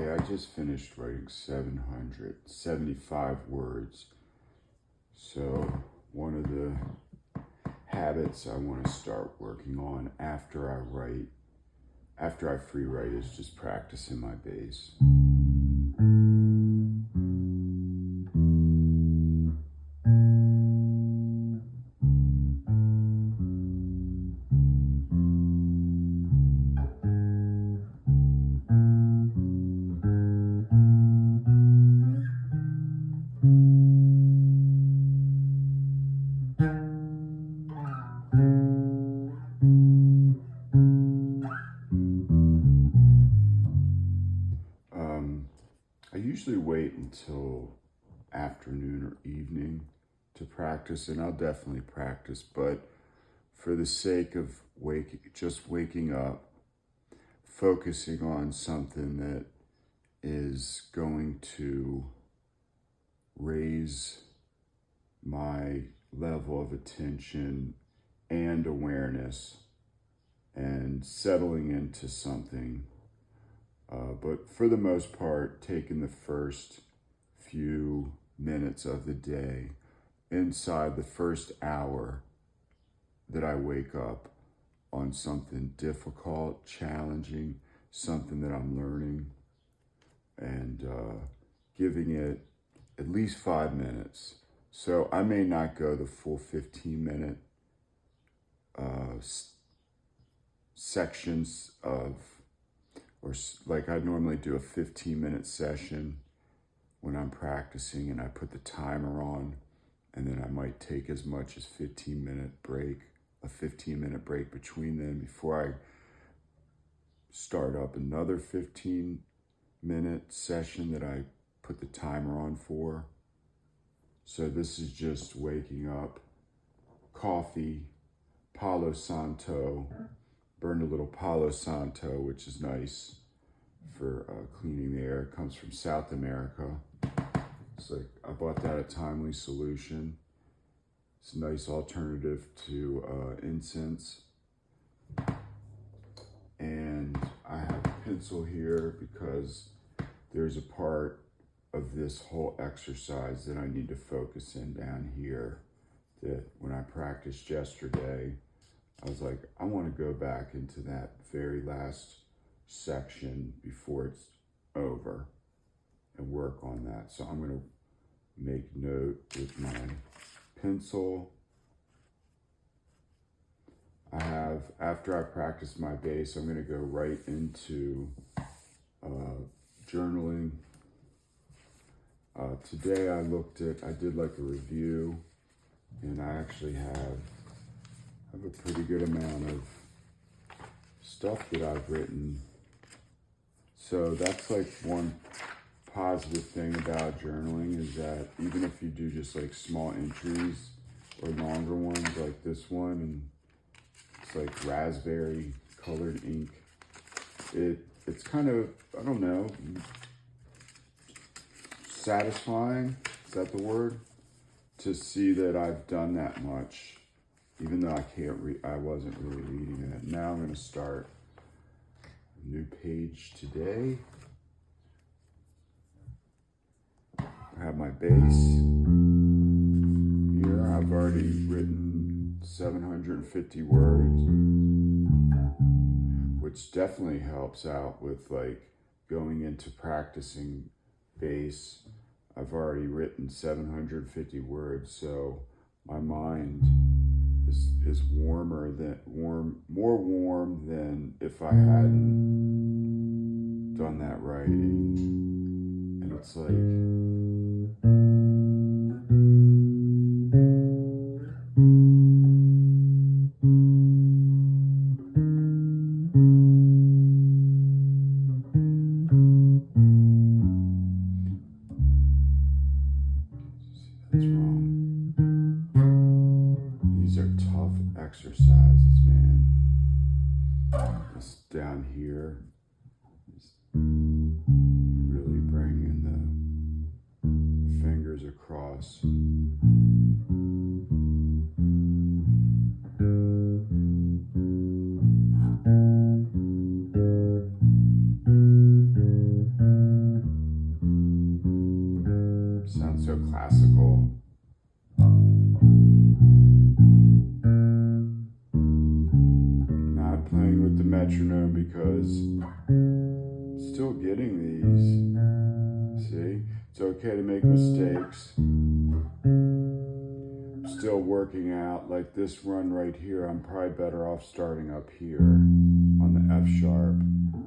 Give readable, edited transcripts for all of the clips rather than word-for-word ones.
Okay, I just finished writing 775 words. So one of the habits I want to start working on after I free write, is just practicing my bass. I usually wait until afternoon or evening to practice, and I'll definitely practice, but for the sake of waking up, focusing on something that is going to raise my level of attention and awareness and settling into something. But for the most part, taking the first few minutes of the day, inside the first hour that I wake up, on something difficult, challenging, something that I'm learning, and giving it at least 5 minutes. So I may not go the full 15-minute sections of, or like I normally do a 15-minute session when I'm practicing, and I put the timer on, and then I might take as much as a 15-minute break between them before I start up another 15-minute session that I put the timer on for. So this is just waking up, coffee, Palo Santo, burned a little Palo Santo, which is nice for cleaning the air. It comes from South America. It's like, I bought that at Timely Solution. It's a nice alternative to incense. And I have a pencil here because there's a part of this whole exercise that I need to focus in down here, that when I practiced yesterday, I was like, I want to go back into that very last section before it's over and work on that. So I'm going to make note with my pencil. After I practice my bass, I'm going to go right into journaling. Today I did like a review, and I actually have a pretty good amount of stuff that I've written. So that's like one positive thing about journaling, is that even if you do just like small entries or longer ones like this one, and it's like raspberry colored ink, it's kind of, I don't know, satisfying, is that the word? To see that I've done that much, even though I wasn't really reading it. Now I'm going to start a new page today. I have my bass here. I've already written 750 words, which definitely helps out with like going into practicing bass. I've already written 750 words, so my mind is more warm than if I hadn't done that writing. And it's like, that's wrong. These are tough exercises, man. This down here is really bringing the fingers across. because I'm still getting these. See, it's okay to make mistakes. I'm still working out. Like this run right here, I'm probably better off starting up here on the F sharp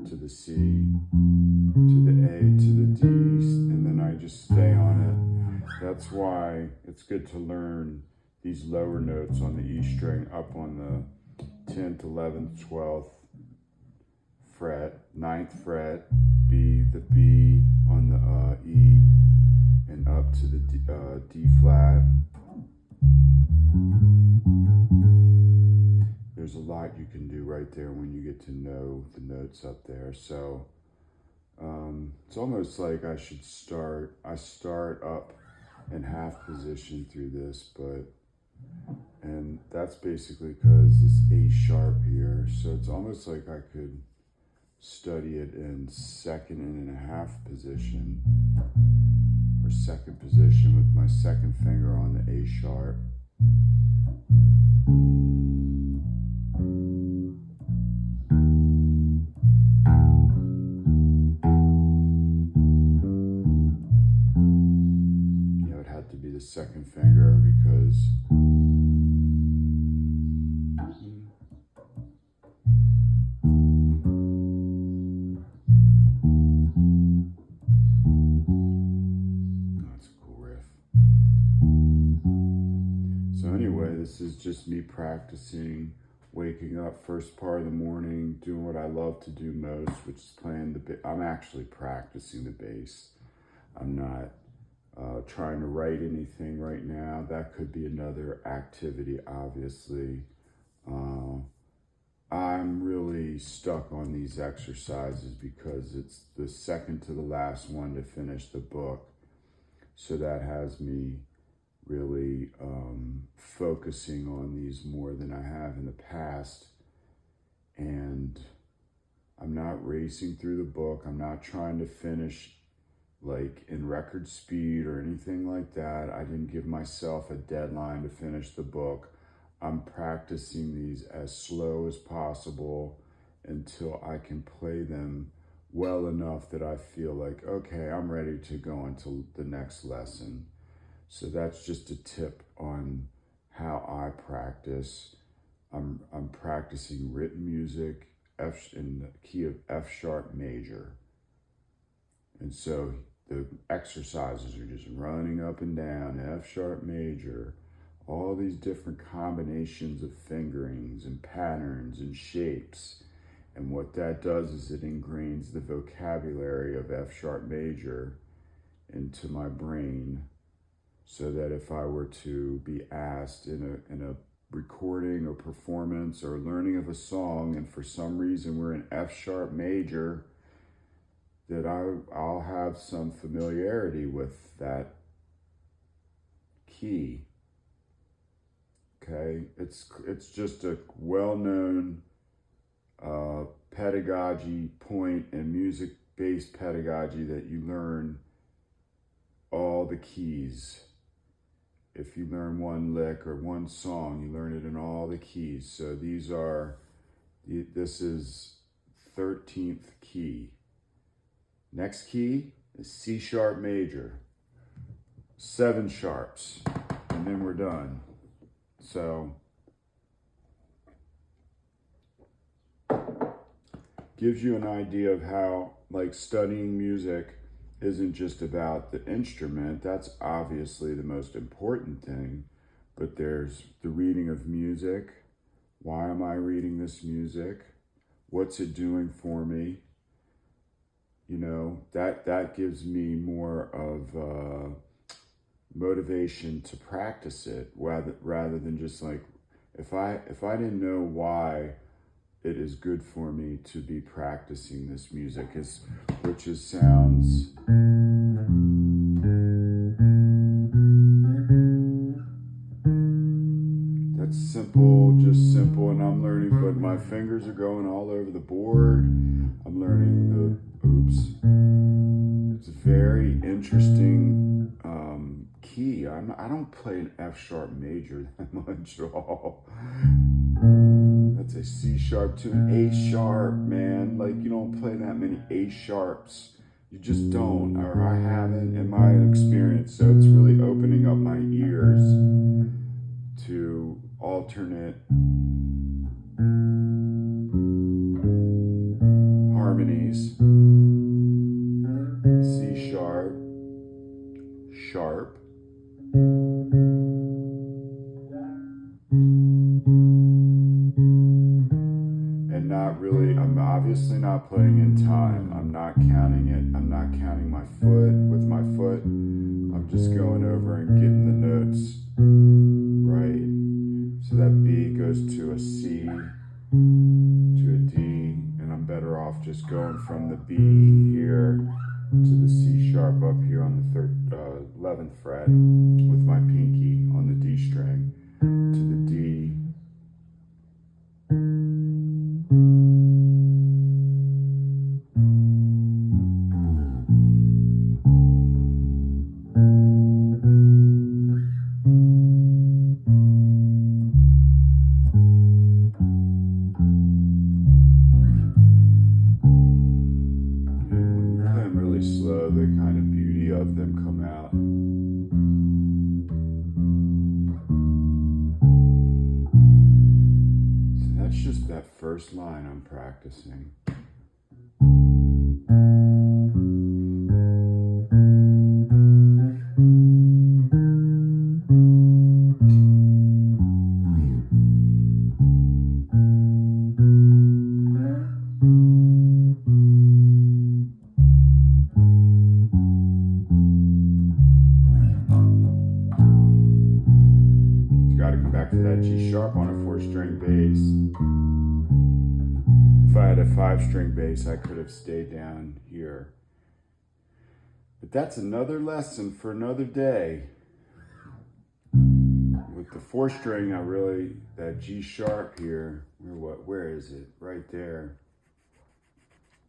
to the C, to the A, to the D, and then I just stay on it. That's why it's good to learn these lower notes on the E string up on the 10th, 11th, 12th fret, 9th fret, B, the B on the E, and up to the D flat. There's a lot you can do right there when you get to know the notes up there. So it's almost like I start up in half position through this, and that's basically because this A sharp here. So it's almost like I could study it in second and a half position, or second position with my second finger on the A sharp. The second finger because that's a cool riff. So anyway, this is just me practicing, waking up first part of the morning, doing what I love to do most, which is playing the bass. I'm actually practicing the bass. I'm not trying to write anything right now. That could be another activity, obviously. I'm really stuck on these exercises because it's the second to the last one to finish the book. So that has me really focusing on these more than I have in the past. And I'm not racing through the book. I'm not trying to finish like in record speed or anything like that. I didn't give myself a deadline to finish the book. I'm practicing these as slow as possible until I can play them well enough that I feel like, okay, I'm ready to go into the next lesson. So that's just a tip on how I practice. I'm practicing written music in the key of F sharp major. And so the exercises are just running up and down, F sharp major, all these different combinations of fingerings and patterns and shapes. And what that does is it ingrains the vocabulary of F sharp major into my brain, so that if I were to be asked in a recording or performance or learning of a song, and for some reason we're in F sharp major, that I'll have some familiarity with that key. Okay, it's just a well-known pedagogy point in music-based pedagogy that you learn all the keys. If you learn one lick or one song, you learn it in all the keys. So this is 13th key. Next key is C sharp major, 7 sharps, and then we're done. So gives you an idea of how, like, studying music isn't just about the instrument. That's obviously the most important thing, but there's the reading of music. Why am I reading this music? What's it doing for me? You know, that gives me more of motivation to practice it, rather than just like, if I didn't know why it is good for me to be practicing this music, which sounds that's simple, just simple, and I'm learning, but my fingers are going all over the board. I'm learning it's a very interesting key. I don't play an F sharp major that much at all. let's say C sharp to an A sharp, man. Like, you don't play that many A sharps. You just don't, or I haven't in my experience. So it's really opening up my ears to alternate harmonies. C sharp, sharp, and not really, I'm obviously not playing in time. I'm not counting it. I'm not counting my foot with my foot. I'm just going over and getting the notes right. So that B goes to a C, to a D, and I'm better off just going from the B here to the C sharp up here on the 11th fret with my pinky on the D string to the D. Slow, the kind of beauty of them come out. So that's just that first line I'm practicing. Back to that G sharp on a 4-string bass. If I had a 5-string bass, I could have stayed down here. But that's another lesson for another day. With the 4-string, that G sharp here, where is it? Right there.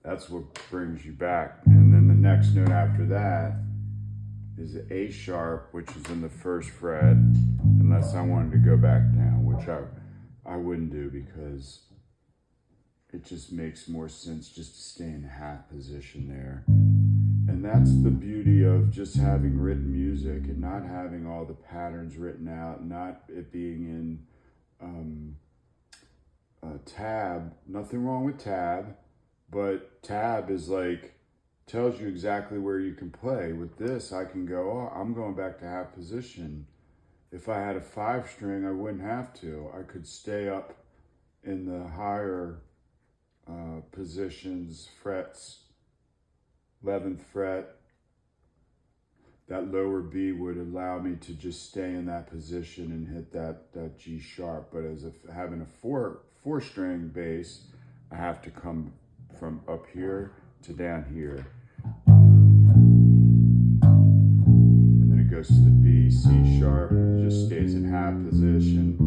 That's what brings you back. And then the next note after that is the A sharp, which is in the 1st fret, unless I wanted to go back down, which I wouldn't do because it just makes more sense just to stay in half position there. And that's the beauty of just having written music and not having all the patterns written out, not it being in tab. Nothing wrong with tab, but tab is like, tells you exactly where you can play. With this, I can go, oh, I'm going back to half position. If I had a 5-string, I wouldn't have to. I could stay up in the higher positions, frets, 11th fret. That lower B would allow me to just stay in that position and hit that G sharp. But as if having a 4-string bass, I have to come from up here to down here. And then it goes to the B, C sharp, and it just stays in half position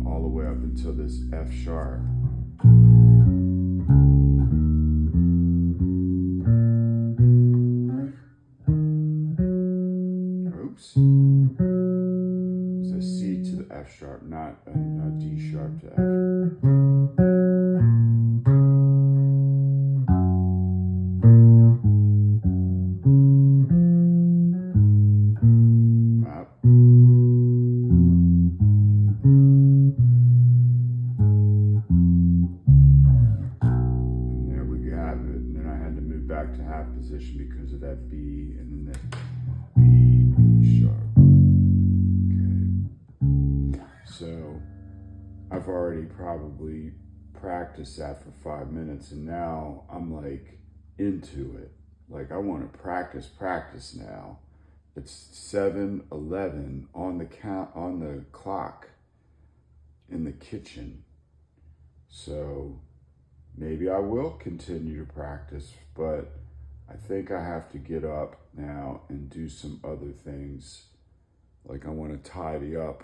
all the way up until this F sharp. Oops. It's a C to the F sharp, not a D sharp to F. Back to half position because of that B and then that B, A sharp. Okay. So I've already probably practiced that for 5 minutes and now I'm like into it. Like I want to practice now. It's 7:11 on the clock in the kitchen. So maybe I will continue to practice, but I think I have to get up now and do some other things. Like I want to tidy up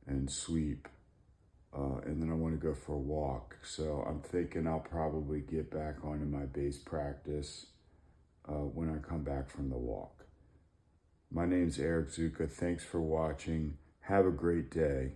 and sweep, and then I want to go for a walk. So I'm thinking I'll probably get back onto my bass practice when I come back from the walk. My name's Eric Zuka. Thanks for watching. Have a great day.